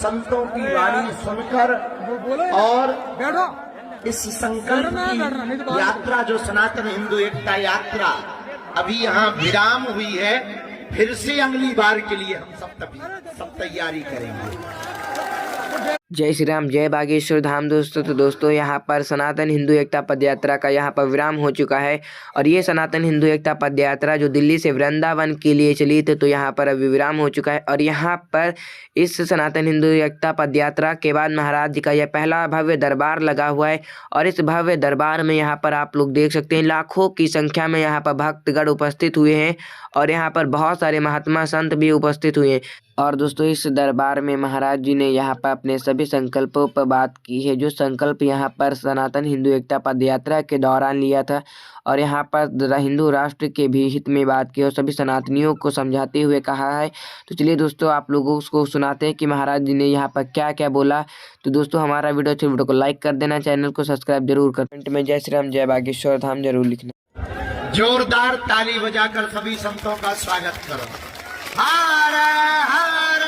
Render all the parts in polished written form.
संतों की वाणी सुनकर और इस संकल्प की यात्रा जो सनातन हिंदू एकता यात्रा अभी यहाँ विराम हुई है, फिर से अगली बार के लिए हम सब तैयारी करेंगे। जय श्री राम, जय बागेश्वर धाम। दोस्तों यहाँ पर सनातन हिंदू एकता पदयात्रा का यहाँ पर विराम हो चुका है और ये सनातन हिंदू एकता पदयात्रा जो दिल्ली से वृंदावन के लिए चली थी, तो यहाँ पर अभी विराम हो चुका है। और यहाँ पर इस सनातन हिंदू एकता पदयात्रा के बाद महाराज जी का यह पहला भव्य दरबार लगा हुआ है और इस भव्य दरबार में यहाँ पर आप लोग देख सकते हैं लाखों की संख्या में यहाँ पर भक्तगण उपस्थित हुए हैं और यहाँ पर बहुत सारे महात्मा संत भी उपस्थित हुए हैं। और दोस्तों इस दरबार में महाराज जी ने यहाँ पर अपने सभी संकल्पों पर बात की है, जो संकल्प यहाँ पर सनातन हिंदू एकता पदयात्रा के दौरान लिया था और यहाँ पर हिंदू राष्ट्र के भी हित में बात की और सभी सनातनियों को समझाते हुए कहा है। तो चलिए दोस्तों आप लोगों को सुनाते हैं कि महाराज जी ने यहाँ पर क्या क्या बोला। तो दोस्तों हमारा वीडियो को लाइक कर देना, चैनल को सब्सक्राइब जरूर कर, कमेंट में जय श्री राम जय बागेश्वर धाम जरूर लिखना। जोरदार ताली बजाकर सभी संतों का स्वागत करो। हर हर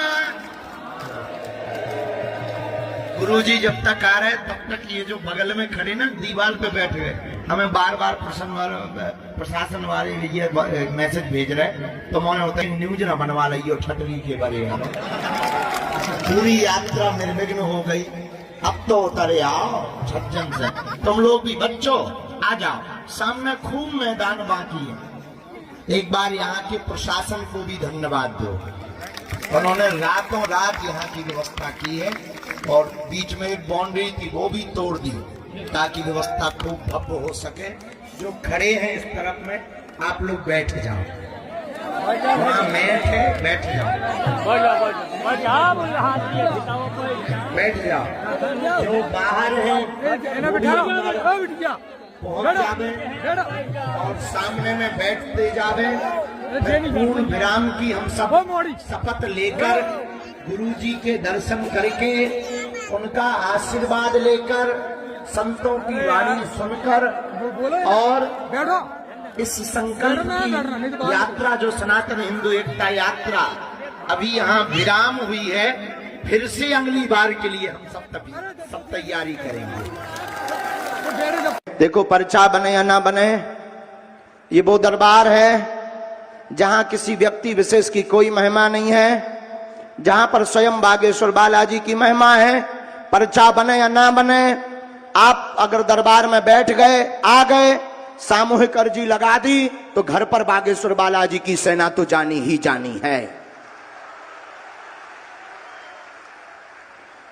गुरुजी जब तक आ रहे तब तक ये जो बगल में खड़े ना दीवार पे बैठ गए, हमें बार बार प्रशासन वाले ये मैसेज भेज रहे, तो मैंने होता है न्यूज ना बनवा रही हो छतरी के बारे में। पूरी यात्रा निर्विघ्न हो गई। अब तो उतरे आओ छज्जन से, तुम लोग भी बच्चों आ जाओ, सामने खूब मैदान बाकी है। एक बार यहाँ के प्रशासन को भी धन्यवाद दो, उन्होंने रातों रात यहाँ की व्यवस्था की है और बीच में एक बाउंड्री थी वो भी तोड़ दी ताकि व्यवस्था खूब भव्य हो सके। जो खड़े हैं इस तरफ में आप लोग बैठ जाओ, वहाँ मैट है बैठ जाओ, बैठ जाओ। जो बाहर है पहुंच जावे और सामने में बैठते जावे। पूर्ण विराम की हम सब शपथ लेकर गुरुजी के दर्शन करके उनका आशीर्वाद लेकर संतों की वाणी सुनकर और इस संकल्प की यात्रा जो सनातन हिंदू एकता यात्रा अभी यहाँ विराम हुई है, फिर से अगली बार के लिए हम सब तैयारी करेंगे। देखो पर्चा बने या ना बने, ये वो दरबार है जहां किसी व्यक्ति विशेष की कोई महिमा नहीं है, जहां पर स्वयं बागेश्वर बालाजी की महिमा है। पर्चा बने या ना बने, आप अगर दरबार में बैठ गए, आ गए, सामूहिक अर्जी लगा दी, तो घर पर बागेश्वर बालाजी की सेना तो जानी ही जानी है,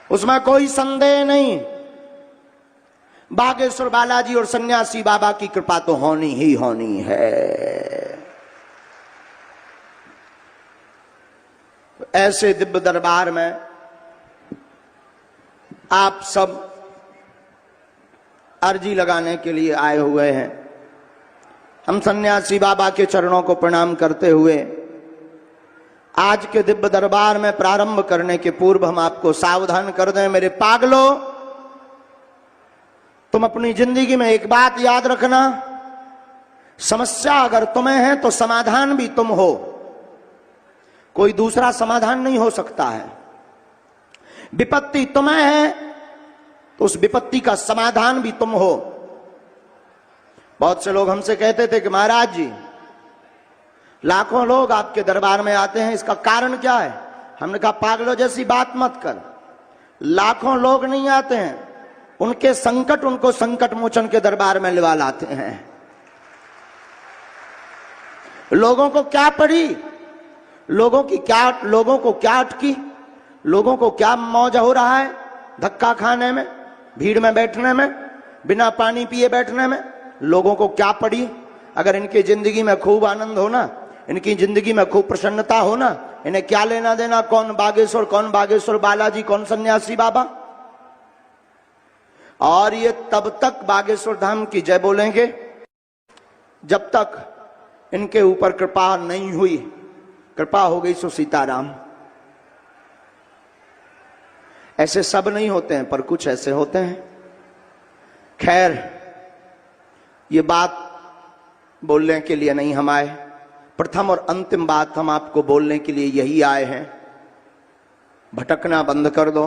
उसमें कोई संदेह नहीं। बागेश्वर बालाजी और सन्यासी बाबा की कृपा तो होनी ही होनी है। ऐसे दिव्य दरबार में आप सब अर्जी लगाने के लिए आए हुए हैं। हम सन्यासी बाबा के चरणों को प्रणाम करते हुए आज के दिव्य दरबार में प्रारंभ करने के पूर्व हम आपको सावधान कर दें, मेरे पागलों, तुम अपनी जिंदगी में एक बात याद रखना, समस्या अगर तुम्हें है तो समाधान भी तुम हो, कोई दूसरा समाधान नहीं हो सकता है। विपत्ति तुम्हें है तो उस विपत्ति का समाधान भी तुम हो। बहुत से लोग हमसे कहते थे कि महाराज जी लाखों लोग आपके दरबार में आते हैं, इसका कारण क्या है? हमने कहा पागलों जैसी बात मत कर, लाखों लोग नहीं आते हैं, उनके संकट उनको संकट मोचन के दरबार में लिवा लाते हैं। लोगों को क्या पड़ी, लोगों को क्या अटकी, लोगों को क्या मौज हो रहा है धक्का खाने में, भीड़ में बैठने में, बिना पानी पिए बैठने में, लोगों को क्या पड़ी? अगर इनकी जिंदगी में खूब आनंद होना, इनकी जिंदगी में खूब प्रसन्नता होना, इन्हें क्या लेना देना कौन बागेश्वर बालाजी, कौन सन्यासी बाबा। और ये तब तक बागेश्वर धाम की जय बोलेंगे जब तक इनके ऊपर कृपा नहीं हुई। कृपा हो गई सो सीताराम। ऐसे सब नहीं होते हैं पर कुछ ऐसे होते हैं। खैर ये बात बोलने के लिए नहीं हम आए, प्रथम और अंतिम बात हम आपको बोलने के लिए यही आए हैं भटकना बंद कर दो,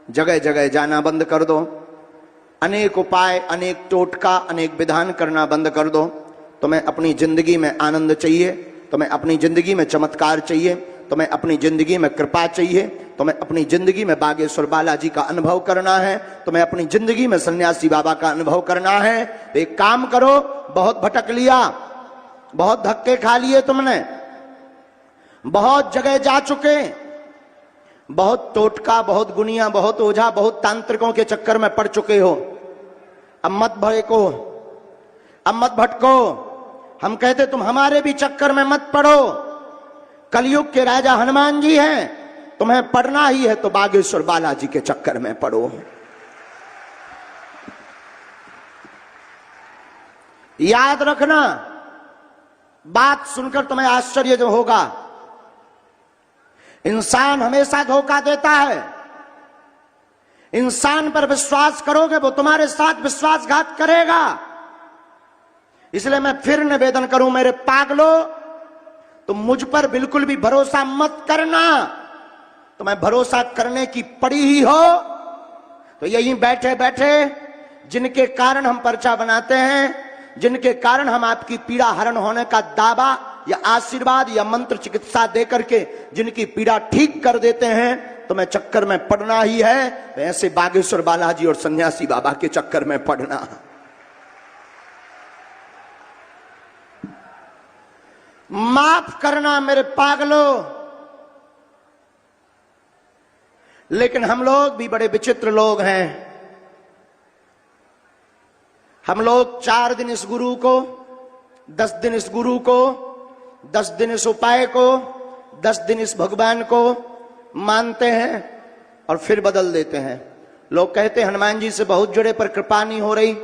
जगह जगह जाना बंद कर दो, अनेक उपाय, अनेक टोटका, अनेक विधान करना बंद कर दो। तुम्हें अपनी जिंदगी में आनंद चाहिए, तुम्हें अपनी जिंदगी में चमत्कार चाहिए, तुम्हें अपनी जिंदगी में कृपा चाहिए, तुम्हें अपनी जिंदगी में बागेश्वर बालाजी का अनुभव करना है, तुम्हें अपनी जिंदगी में सन्यासी बाबा का अनुभव करना है, तो एक काम करो, बहुत भटक लिया, बहुत धक्के खा लिए तुमने, बहुत जगह जा चुके, बहुत टोटका, बहुत गुनिया, बहुत ओझा, बहुत तांत्रिकों के चक्कर में पड़ चुके हो। अब मत भटको, अब मत भटको। हम कहते तुम हमारे भी चक्कर में मत पड़ो। कलयुग के राजा हनुमान जी हैं, तुम्हें पढ़ना ही है तो बागेश्वर बालाजी के चक्कर में पढ़ो। याद रखना, बात सुनकर तुम्हें आश्चर्य जो होगा, इंसान हमेशा धोखा देता है। इंसान पर विश्वास करोगे वो तुम्हारे साथ विश्वासघात करेगा। इसलिए मैं फिर निवेदन करूं, मेरे पागलो, तुम मुझ पर बिल्कुल भी भरोसा मत करना। तुम्हें भरोसा करने की पड़ी ही हो तो यहीं बैठे बैठे जिनके कारण हम पर्चा बनाते हैं, जिनके कारण हम आपकी पीड़ा हरण होने का दावा या आशीर्वाद या मंत्र चिकित्सा दे करके जिनकी पीड़ा ठीक कर देते हैं, तुम्हें चक्कर में पड़ना ही है तो ऐसे बागेश्वर बालाजी और सन्यासी बाबा के चक्कर में पड़ना। माफ करना मेरे पागलो, लेकिन हम लोग भी बड़े विचित्र लोग हैं। हम लोग 4 दिन इस गुरु को, 10 दिन इस गुरु को, 10 दिन इस उपाय को, 10 दिन इस भगवान को मानते हैं और फिर बदल देते हैं। लोग कहते हैं हनुमान जी से बहुत जुड़े पर कृपा नहीं हो रही।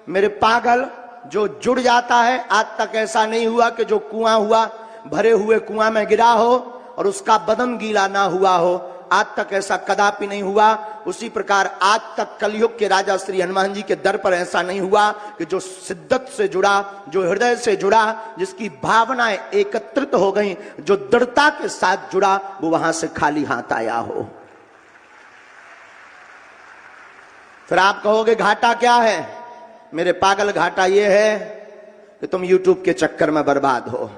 मेरे पागल, जो जुड़ जाता है, आज तक ऐसा नहीं हुआ कि जो कुआं हुआ भरे हुए कुआं में गिरा हो और उसका बदन गीला ना हुआ हो। आज तक ऐसा कदापि नहीं हुआ। उसी प्रकार आज तक कलयुग के राजा श्री हनुमान जी के दर पर ऐसा नहीं हुआ कि जो शिद्दत से जुड़ा, जो हृदय से जुड़ा, जिसकी भावनाएं एकत्रित हो गई, जो दृढ़ता के साथ जुड़ा, वो वहां से खाली हाथ आया हो। फिर आप कहोगे घाटा क्या है? मेरे पागल, घाटा ये है कि तुम YouTube के चक्कर में बर्बाद हो।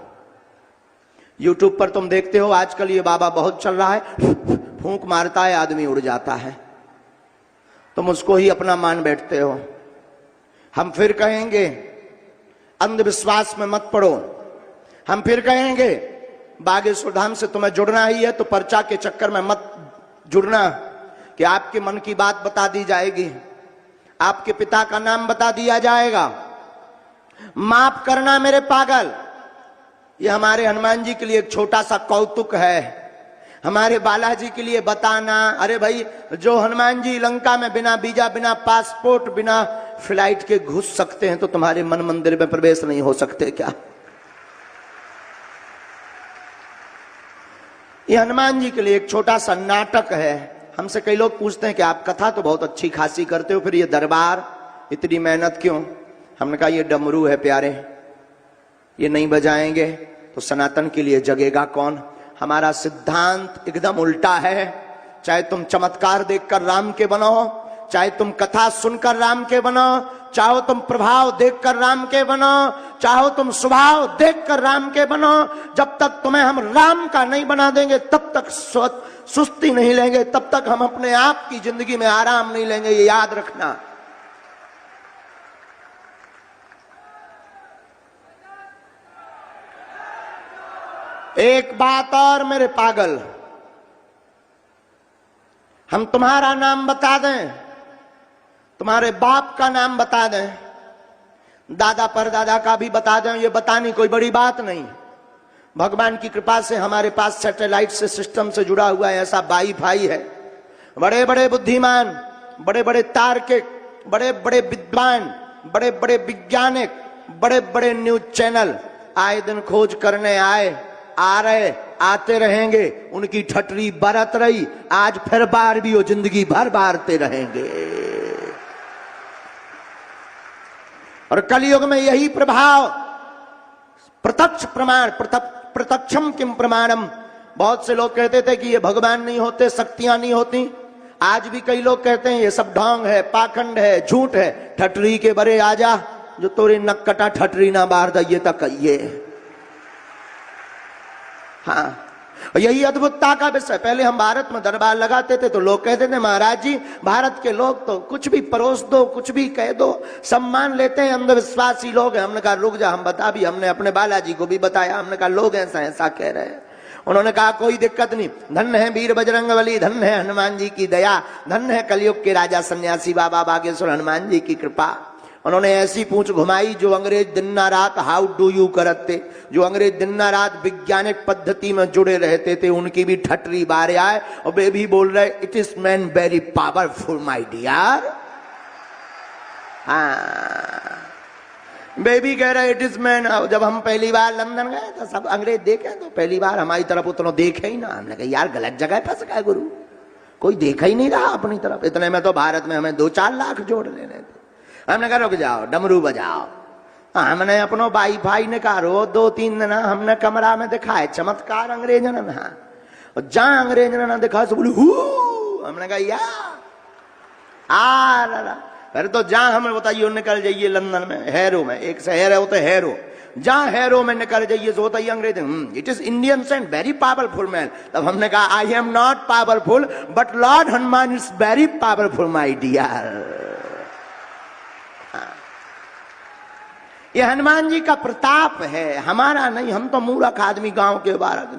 YouTube पर तुम देखते हो आजकल ये बाबा बहुत चल रहा है, फूंक मारता है आदमी उड़ जाता है, तुम उसको ही अपना मान बैठते हो। हम फिर कहेंगे अंधविश्वास में मत पड़ो। हम फिर कहेंगे बागेश्वर धाम से तुम्हें जुड़ना ही है तो पर्चा के चक्कर में मत जुड़ना कि आपके मन की बात बता दी जाएगी, आपके पिता का नाम बता दिया जाएगा। माफ करना मेरे पागल, ये हमारे हनुमान जी के लिए एक छोटा सा कौतुक है। हमारे बालाजी के लिए बताना, अरे भाई जो हनुमान जी लंका में बिना वीजा, बिना पासपोर्ट, बिना फ्लाइट के घुस सकते हैं तो तुम्हारे मन मंदिर में प्रवेश नहीं हो सकते क्या? ये हनुमान जी के लिए एक छोटा सा नाटक है। हमसे कई लोग पूछते हैं कि आप कथा तो बहुत अच्छी खासी करते हो, फिर ये दरबार इतनी मेहनत क्यों? हमने कहा ये डमरू है प्यारे, ये नहीं बजाएंगे तो सनातन के लिए जगेगा कौन? हमारा सिद्धांत एकदम उल्टा है। चाहे तुम चमत्कार देखकर राम के बनो, चाहे तुम कथा सुनकर राम के बनो, चाहो तुम प्रभाव देखकर राम के बनो, चाहो तुम स्वभाव देखकर राम के बनो, जब तक तुम्हें हम राम का नहीं बना देंगे तब तक सुस्ती नहीं लेंगे, तब तक हम अपने आप की जिंदगी में आराम नहीं लेंगे। ये याद रखना। एक बात और मेरे पागल, हम तुम्हारा नाम बता दें, तुम्हारे बाप का नाम बता दें, दादा परदादा का भी बता दें, ये बतानी कोई बड़ी बात नहीं। भगवान की कृपा से हमारे पास सैटेलाइट से सिस्टम से जुड़ा हुआ है ऐसा वाईफाई है। बड़े बड़े बुद्धिमान, बड़े बड़े तार्किक, बड़े बड़े विद्वान, बड़े बड़े वैज्ञानिक, बड़े बड़े न्यूज चैनल आए दिन खोज करने आए, आ रहे, आते रहेंगे। उनकी ठटरी बरत रही, आज फिर बार भी वो जिंदगी भर बारते रहेंगे। और कलयुग में यही प्रभाव, प्रत्यक्ष प्रमाण, प्रत्यक्षम किम प्रमाणम, बहुत से लोग कहते थे कि ये भगवान नहीं होते, शक्तियां नहीं होती। आज भी कई लोग कहते हैं ये सब ढोंग है, पाखंड है, झूठ है। ठटरी के बरे आजा, जो तोरे नक कटा ठटरी ना बार दिए तक कहिए। हाँ, यही अद्भुतता का विषय। पहले हम भारत में दरबार लगाते थे तो लोग कहते थे महाराज जी भारत के लोग तो कुछ भी परोस दो, कुछ भी कह दो, सम्मान लेते हैं, अंधविश्वासी लोग हैं। हमने कहा रुक जा, हम बता भी, हमने अपने बालाजी को भी बताया। हमने कहा लोग ऐसा ऐसा कह रहे हैं। उन्होंने कहा कोई दिक्कत नहीं, धन्य है वीर बजरंगबली, धन्य है हनुमान जी की दया, धन्य है कलयुग के राजा सन्यासी बाबा बागेश्वर हनुमान जी की कृपा। उन्होंने ऐसी पूंछ घुमाई जो अंग्रेज दिन ना रात हाउ डू यू करते, जो अंग्रेज दिन ना रात वैज्ञानिक पद्धति में जुड़े रहते थे, उनकी भी ठटरी बारे आए और वे भी बोल रहे it is man very powerful my dear. हाँ, वे भी कह रहे इट इज मैन। जब हम पहली बार लंदन गए तो सब अंग्रेज देखे, तो पहली बार हमारी तरफ उतना देखे ही ना। हमने कहा यार गलत जगह फंस गए गुरु, कोई देखा ही नहीं रहा अपनी तरफ। इतने में तो भारत में हमें 2-4 लाख जोड़ लेने थे। हमने कहा रुक जाओ, डमरू बजाओ। हमने अपनो वाईफाई निकालो 2-3 दिन हमने कमरा में दिखाए चमत्कार अंग्रेजन ना, और जहां अंग्रेजन ना दिखा तो बोले हु। हमने कहा यार फिर तो जहां हमें बताइए निकल जाइए लंदन में हैरो में, एक शहर है वो तो हैरो, जहां हैरो में निकल जाइए तो होता ही अंग्रेज it is Indians and very powerful man. तब हमने कहा I am not powerful but lord Hanuman is very powerful my dear. ये हनुमान जी का प्रताप है, हमारा नहीं। हम तो मूर्ख आदमी, गांव के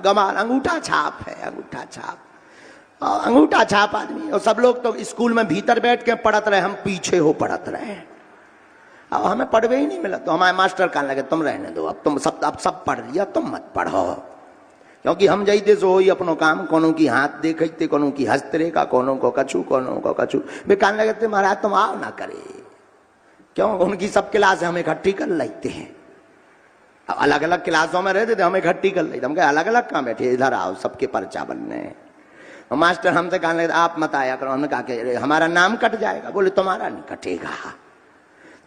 गमार, अंगूठा छाप है, अंगूठा छाप, अंगूठा छाप आदमी। और सब लोग तो स्कूल में भीतर बैठ के पढ़त रहे, हम पीछे हो पढ़त रहे। अब हमें पढ़वे ही नहीं मिला तो हमारे मास्टर कहने लगे तुम रहने दो, अब सब पढ़ लिया, तुम मत पढ़ो। क्योंकि हम जाइते सो ही अपनो काम, कोनो की हाथ देखते, कोनो की हस्तरे का, कोनो को कछु, कोनो को कछु। वे कहने लगे थे महाराज तुम आओ ना करे, क्यों उनकी सब क्लास हम इकट्ठी कर लेते हैं। अब अलग अलग क्लासों में रहते थे, हम इकट्ठी कर लेते। हम कहे अलग अलग कहाँ बैठे, इधर आओ सबके पर्चा बनने। और मास्टर हमसे कहने लगे आप मत आया करो। हमने कहा कि हमारा नाम कट जाएगा। बोले तुम्हारा नहीं कटेगा।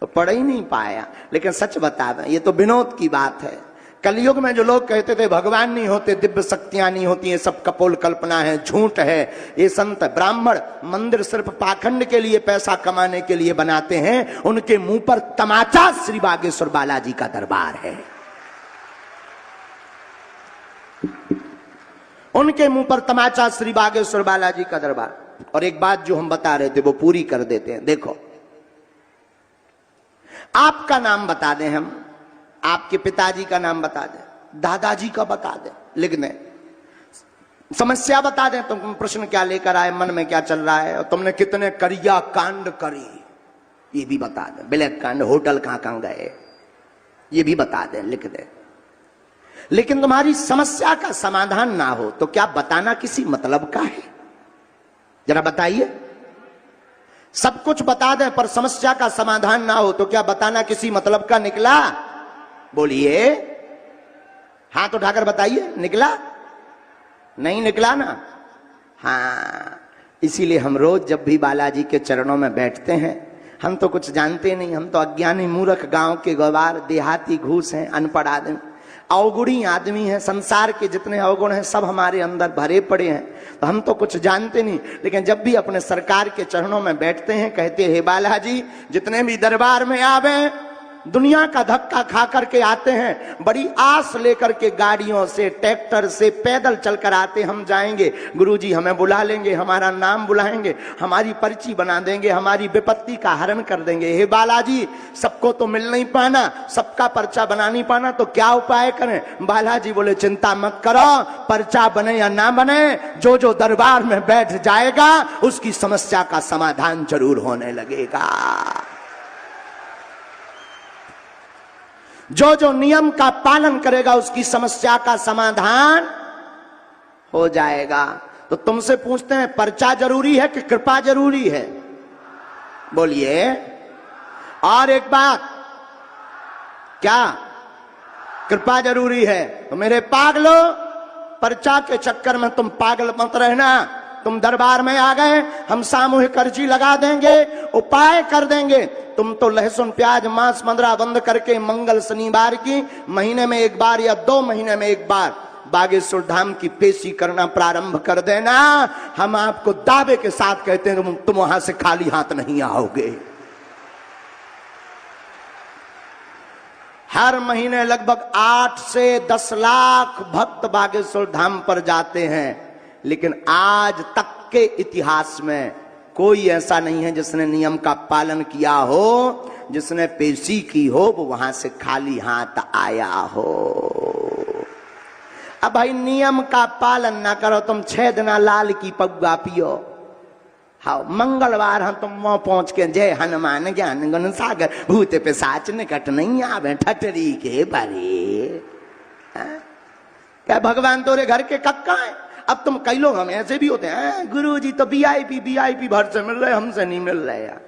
तो पढ़ ही नहीं पाया। लेकिन सच बता दें, ये तो विनोद की बात है। कलयुग में जो लोग कहते थे भगवान नहीं होते, दिव्य शक्तियां नहीं होती, ये सब कपोल कल्पना है, झूठ है। ये संत ब्राह्मण मंदिर सिर्फ पाखंड के लिए, पैसा कमाने के लिए बनाते हैं। उनके मुंह पर तमाचा श्री बागेश्वर बालाजी का दरबार है। उनके मुंह पर तमाचा श्री बागेश्वर बालाजी का दरबार। और एक बात जो हम बता रहे थे वो पूरी कर देते हैं। देखो, आपका नाम बता दें हम, आपके पिताजी का नाम बता दें, दादाजी का बता दें, लिख दें, समस्या बता दें, तुम प्रश्न क्या लेकर आए, मन में क्या चल रहा है, और तुमने कितने करिया कांड करी ये भी बता दें, ब्लैक कांड, होटल कहां कहां गए ये भी बता दें, लिख दें। लेकिन तुम्हारी समस्या का समाधान ना हो तो क्या बताना किसी मतलब का है? जरा बताइए। सब कुछ बता दें पर समस्या का समाधान ना हो तो क्या बताना किसी मतलब का निकला? बोलिए, हाथ उठाकर बताइए, निकला? नहीं निकला ना? हाँ, इसीलिए हम रोज जब भी बालाजी के चरणों में बैठते हैं, हम तो कुछ जानते नहीं, हम तो अज्ञानी मूर्ख गांव के गवार देहाती घूस हैं, अनपढ़ आदमी, अवगुणी आदमी हैं। संसार के जितने अवगुण हैं सब हमारे अंदर भरे पड़े हैं, तो हम तो कुछ जानते नहीं। लेकिन जब भी अपने सरकार के चरणों में बैठते हैं, कहते हैं हे बालाजी, जितने भी दरबार में आवे दुनिया का धक्का खा करके आते हैं, बड़ी आस लेकर के गाड़ियों से, ट्रैक्टर से, पैदल चलकर आते, हम जाएंगे, गुरुजी हमें बुला लेंगे, हमारा नाम बुलाएंगे, हमारी पर्ची बना देंगे, हमारी विपत्ति का हरण कर देंगे। हे बालाजी, सबको तो मिल नहीं पाना, सबका पर्चा बना नहीं पाना, तो क्या उपाय करें? बालाजी बोले चिंता मत करो, पर्चा बने या ना बने, जो जो दरबार में बैठ जाएगा उसकी समस्या का समाधान जरूर होने लगेगा। जो जो नियम का पालन करेगा उसकी समस्या का समाधान हो जाएगा। तो तुमसे पूछते हैं, पर्चा जरूरी है कि कृपा जरूरी है? बोलिए। और एक बात, क्या कृपा जरूरी है? तो मेरे पागलो, पर्चा के चक्कर में तुम पागल मत रहना। तुम दरबार में आ गए, हम सामूहिक अर्जी लगा देंगे, उपाय कर देंगे। तुम तो लहसुन प्याज मांस मंदरा बंद करके मंगल शनिवार की महीने में एक बार या 2 महीने में एक बार बागेश्वर धाम की पेशी करना प्रारंभ कर देना, हम आपको दावे के साथ कहते हैं तुम वहां से खाली हाथ नहीं आओगे। हर महीने लगभग 8 से 10 लाख भक्त बागेश्वर धाम पर जाते हैं, लेकिन आज तक के इतिहास में कोई ऐसा नहीं है जिसने नियम का पालन किया हो, जिसने पेशी की हो, वो वहां से खाली हाथ आया हो। अब भाई नियम का पालन ना करो, तुम 6 दिन लाल की पौआ पियो। हाँ, मंगलवार हम तुम वहां पहुंच के जय हनुमान ज्ञान गुण सागर भूत पिशाच निकट नहीं आवे ठटरी के बारे। क्या भगवान तोरे घर के कक्का है? अब तुम कई लोग हम ऐसे भी होते हैं, गुरुजी तो वीआईपी भर से मिल रहे, हमसे नहीं मिल रहे यार।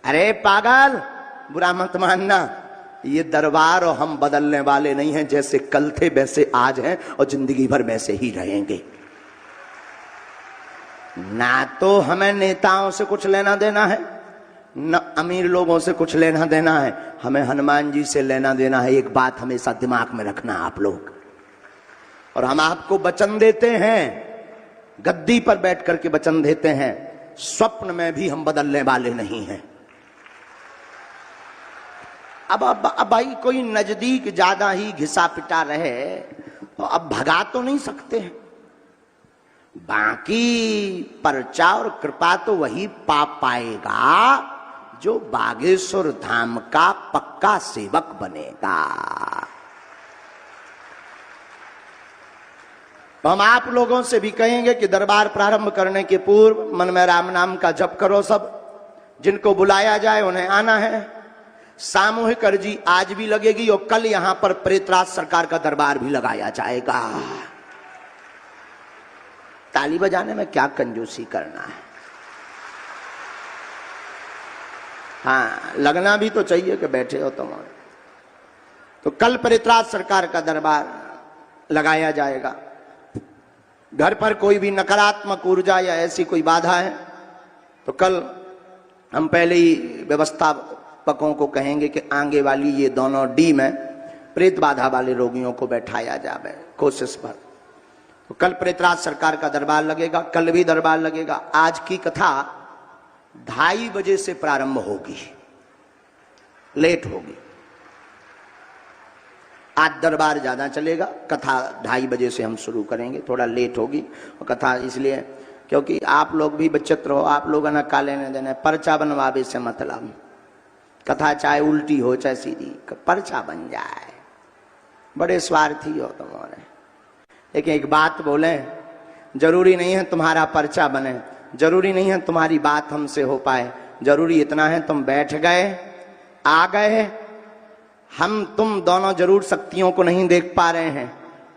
अरे पागल, बुरा मत मानना, ये दरबार और हम बदलने वाले नहीं हैं। जैसे कल थे वैसे आज हैं और जिंदगी भर वैसे ही रहेंगे। ना तो हमें नेताओं से कुछ लेना देना है, न अमीर लोगों से कुछ लेना देना है, हमें हनुमान जी से लेना देना है। एक बात हमेशा दिमाग में रखना आप लोग, और हम आपको वचन देते हैं, गद्दी पर बैठ करके वचन देते हैं, स्वप्न में भी हम बदलने वाले नहीं हैं। अब भाई कोई नजदीक ज्यादा ही घिसा पिटा रहे तो अब भगा तो नहीं सकते हैं। बाकी पर्चा और कृपा तो वही पा पाएगा जो बागेश्वर धाम का पक्का सेवक बनेगा। तो हम आप लोगों से भी कहेंगे कि दरबार प्रारंभ करने के पूर्व मन में राम नाम का जप करो। सब जिनको बुलाया जाए उन्हें आना है। सामूहिक अर्जी आज भी लगेगी और कल यहां पर प्रेतराज सरकार का दरबार भी लगाया जाएगा। ताली बजाने में क्या कंजूसी करना है। हाँ, लगना भी तो चाहिए कि बैठे हो तुम। तो कल प्रेतराज सरकार का दरबार लगाया जाएगा। घर पर कोई भी नकारात्मक ऊर्जा या ऐसी कोई बाधा है तो कल हम पहले ही व्यवस्थापकों को कहेंगे कि आगे वाली ये दोनों डी में प्रेत बाधा वाले रोगियों को बैठाया जाए कोशिश पर। तो कल प्रेतराज सरकार का दरबार लगेगा, कल भी दरबार लगेगा। आज की कथा 2:30 बजे से प्रारंभ होगी, लेट होगी। आज दरबार ज्यादा चलेगा, कथा 2:30 बजे से हम शुरू करेंगे, थोड़ा लेट होगी। और कथा इसलिए क्योंकि आप लोग भी बचत रहो, आप लोग ना का लेने देने, पर्चा बनवावे से मतलब। कथा चाहे उल्टी हो चाहे सीधी, पर्चा बन जाए। बड़े स्वार्थी हो तुम्हारे। लेकिन एक बात बोले, जरूरी नहीं है तुम्हारा पर्चा बने, जरूरी नहीं है तुम्हारी बात हमसे हो पाए, जरूरी इतना है तुम बैठ गए, आ गए। हम तुम दोनों जरूर शक्तियों को नहीं देख पा रहे हैं,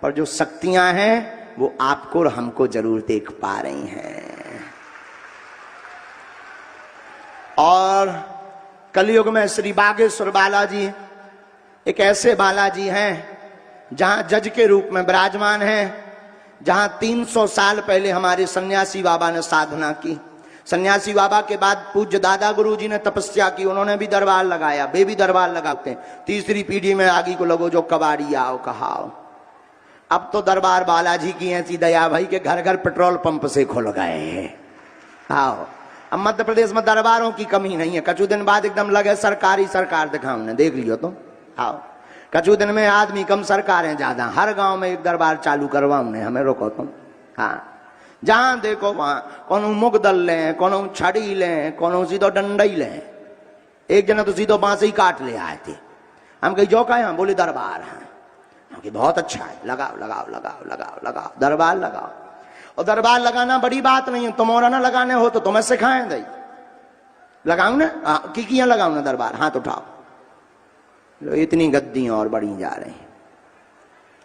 पर जो शक्तियां हैं वो आपको और हमको जरूर देख पा रही हैं। और कलयुग में श्री बागेश्वर बालाजी एक ऐसे बालाजी हैं जहां जज के रूप में विराजमान हैं, जहां 300 साल पहले हमारे सन्यासी बाबा ने साधना की। सन्यासी बाबा के बाद पूज्य दादा गुरु जी ने तपस्या की, उन्होंने भी दरबार लगाया, वे भी दरबार लगाते हैं। तीसरी पीढ़ी में आगे को लगो जो कबाड़ी आओ कहाओ। अब तो दरबार बालाजी की ऐसी दया भाई के घर घर पेट्रोल पंप से खुल गए हैं। आओ, अब मध्य प्रदेश में दरबारों की कमी नहीं है। कछु दिन बाद एकदम लगे सरकारी सरकार दिखाओ ने, देख लियो तुम। आओ, कछु दिन में आदमी कम, सरकारें ज्यादा। हर गांव में एक दरबार चालू करवाओ ने, हमें रोको तुम। हाँ, जहां देखो वहां कोनो मुगदल लें, कोनो छड़ी लें, कोनो सीधो डंडई लें। एक जना तो सीधो बांस ही काट ले आए थे। हम कही जो कहे, बोले दरबार है। हम कही बहुत अच्छा है, लगाओ लगाओ लगाओ लगाओ लगाओ, दरबार लगाओ। और दरबार लगाना बड़ी बात नहीं है, तुम और ना लगाने हो तो तुम्हें सिखाएं दई। लगाऊ ना, किया लगाऊ ना दरबार, हाथ उठाओ। इतनी गद्दी और बढ़ी जा रही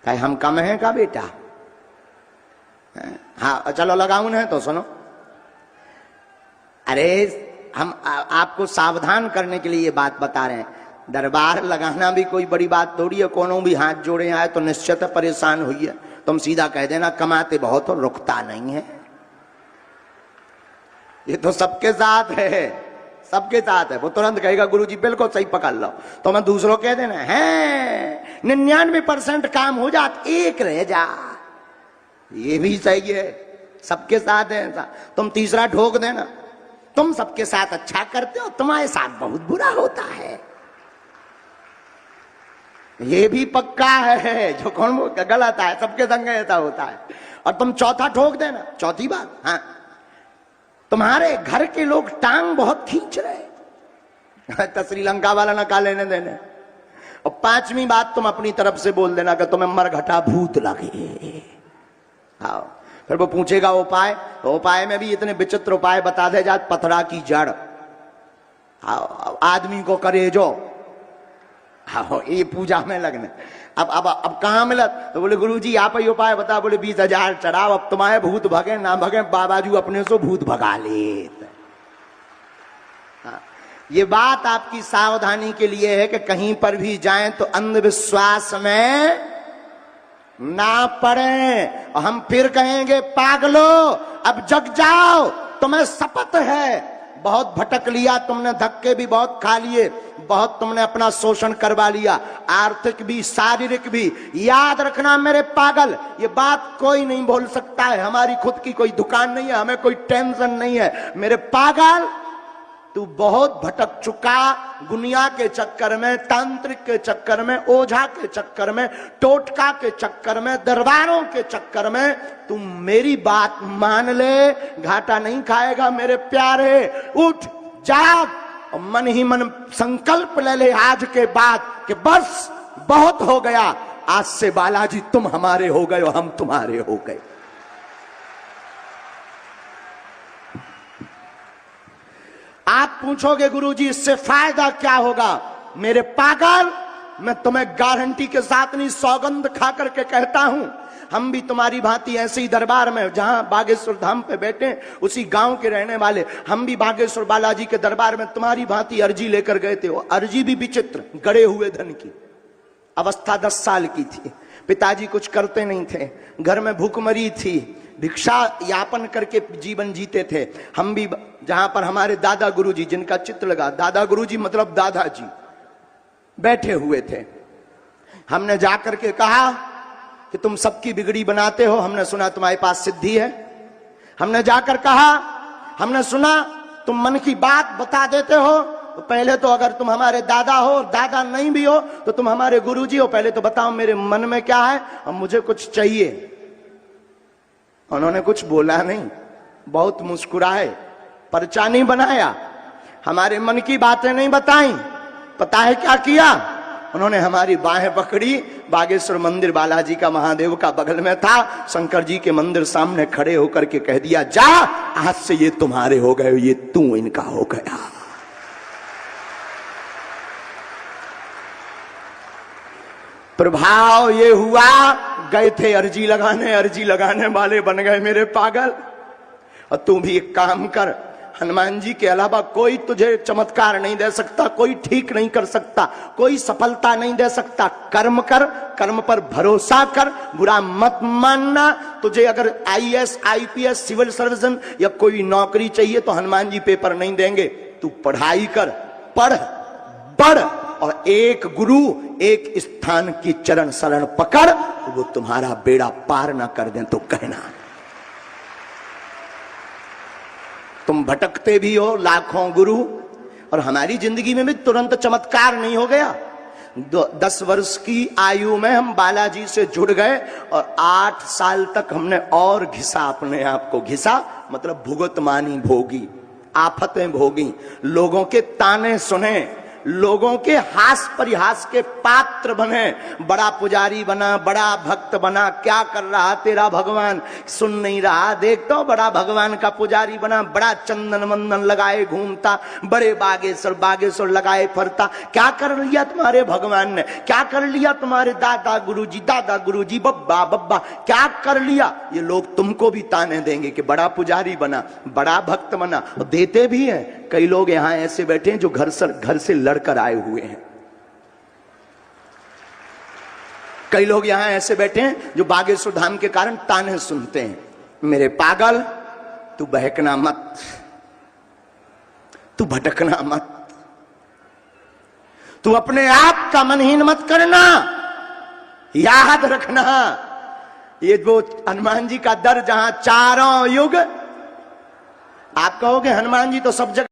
है। हम कम हैं का बेटा? हाँ चलो लगाऊ ना, तो सुनो। अरे हम आपको सावधान करने के लिए ये बात बता रहे हैं। दरबार लगाना भी कोई बड़ी बात थोड़ी है। कोनो भी हाथ जोड़े आए तो निश्चित परेशान हुई है। तुम सीधा कह देना कमाते बहुत हो, रुकता नहीं है। ये तो सबके साथ है, सबके साथ है। वो तुरंत कहेगा गुरुजी बिल्कुल सही पकड़ लो, तो मैं दूसरों कह देना है 99% काम हो जात, एक रह जा। ये भी सही है, सबके साथ है ऐसा। तुम तीसरा ठोक देना, तुम सबके साथ अच्छा करते हो, तुम्हारे साथ बहुत बुरा होता है, ये भी पक्का है। जो कौन गलत है, सबके संग ऐसा होता है। और तुम चौथा ठोक देना, चौथी बात, हाँ, तुम्हारे घर के लोग टांग बहुत खींच रहे तो श्रीलंका वाला ना का लेने देने। और पांचवी बात तुम अपनी तरफ से बोल देना कि तुम्हें मरघटा भूत लगे। हाँ, फिर वो पूछेगा उपाय, तो उपाय में भी इतने विचित्र उपाय बता दे जात, पथरा की जड़ आदमी को करे जो, हाँ, ये पूजा में लगने। अब कहां मिलत, तो बोले गुरुजी आप ही उपाय बता। बोले 20,000 चढ़ाओ, अब तुम्हारे भूत भगे ना भगे, बाबाजू अपने से भूत भगा ले। हाँ, ये बात आपकी सावधानी के लिए है कि कहीं पर भी जाएं तो अंधविश्वास में ना पड़े। और हम फिर कहेंगे पागलो अब जग जाओ, तुम्हें शपथ है, बहुत भटक लिया तुमने, धक्के भी बहुत खा लिए, बहुत तुमने अपना शोषण करवा लिया, आर्थिक भी शारीरिक भी। याद रखना मेरे पागल, ये बात कोई नहीं बोल सकता है, हमारी खुद की कोई दुकान नहीं है, हमें कोई टेंशन नहीं है। मेरे पागल तू बहुत भटक चुका, दुनिया के चक्कर में, तांत्रिक के चक्कर में, ओझा के चक्कर में, टोटका के चक्कर में, दरबारों के चक्कर में। तुम मेरी बात मान ले, घाटा नहीं खाएगा मेरे प्यारे। उठ जाग और मन ही मन संकल्प ले ले आज के बाद कि बस बहुत हो गया, आज से बालाजी तुम हमारे हो गए और हम तुम्हारे हो गए। आप पूछोगे गुरुजी इससे फायदा क्या होगा? मेरे पागल, मैं तुम्हें गारंटी के साथ नहीं, सौगंध खा करके कहता हूं, हम भी तुम्हारी भांति ऐसे ही दरबार में, जहां बागेश्वर धाम पे बैठे उसी गांव के रहने वाले, हम भी बागेश्वर बालाजी के दरबार में तुम्हारी भांति अर्जी लेकर गए थे। वो अर्जी भी विचित्र, गड़े हुए धन की। अवस्था 10 साल की थी, पिताजी कुछ करते नहीं थे, घर में भूखमरी थी, भिक्षा यापन करके जीवन जीते थे। हम भी जहां पर हमारे दादा गुरुजी, जिनका चित्र लगा, दादा गुरुजी मतलब दादाजी, बैठे हुए थे। हमने जाकर के कहा कि तुम सबकी बिगड़ी बनाते हो, हमने सुना तुम्हारे पास सिद्धि है। हमने जाकर कहा, हमने सुना तुम मन की बात बता देते हो, तो पहले तो अगर तुम हमारे दादा हो, दादा नहीं भी हो तो तुम हमारे गुरुजी हो, पहले तो बताओ मेरे मन में क्या है और मुझे कुछ चाहिए। उन्होंने कुछ बोला नहीं, बहुत मुस्कुराए, पर्चा नहीं बनाया, हमारे मन की बातें नहीं बताई। पता है क्या किया? उन्होंने हमारी बाहें पकड़ी, बागेश्वर मंदिर बालाजी का महादेव का बगल में था, शंकर जी के मंदिर सामने खड़े होकर के कह दिया, जा आज से ये तुम्हारे हो गए, ये तू इनका हो गया। प्रभाव ये हुआ, गए थे अर्जी लगाने वाले बन गए मेरे पागल। और तू भी एक काम कर, हनुमान जी के अलावा कोई तुझे चमत्कार नहीं दे सकता, कोई ठीक नहीं कर सकता, कोई सफलता नहीं दे सकता। कर्म कर, कर्म पर भरोसा कर, बुरा मत मानना। तुझे अगर IAS IPS सिविल सर्विस या कोई नौकरी चाहिए तो हनुमान जी पेपर नहीं देंगे। तू पढ़ाई कर, पढ़ और एक गुरु, एक स्थान की चरण शरण पकड़, वो तुम्हारा बेड़ा पार ना कर दें तो कहना। तुम भटकते भी हो लाखों गुरु, और हमारी जिंदगी में भी तुरंत चमत्कार नहीं हो गया। 10 वर्ष की आयु में हम बालाजी से जुड़ गए और 8 साल तक हमने और घिसा, अपने आप को घिसा, मतलब भुगत मानी, भोगी, आफतें भोगी, लोगों के ताने सुने, लोगों के हास परिहास के पात्र बने, बड़ा पुजारी बना, बड़ा भक्त बना। क्या कर रहा तेरा भगवान? सुन नहीं रहा? देख तो बड़ा भगवान का पुजारी बना, बड़ा चंदन वंदन लगाए घूमता, बड़े बागेश्वर लगाए फरता। क्या कर लिया तुम्हारे भगवान ने? क्या कर लिया तुम्हारे दादा गुरुजी बब्बा क्या कर लिया? ये लोग तुमको भी ताने देंगे कि बड़ा पुजारी बना, बड़ा भक्त बना, और देते भी हैं। कई लोग यहां ऐसे बैठे हैं जो घर से लड़कर आए हुए हैं। कई लोग यहां ऐसे बैठे हैं जो बागेश्वर धाम के कारण ताने सुनते हैं। मेरे पागल, तू बहकना मत, तू भटकना मत, तू अपने आप का मनहीन मत करना। याद रखना, ये वो हनुमान जी का दर जहां चारों युग, आप कहोगे हनुमान जी तो सब जगह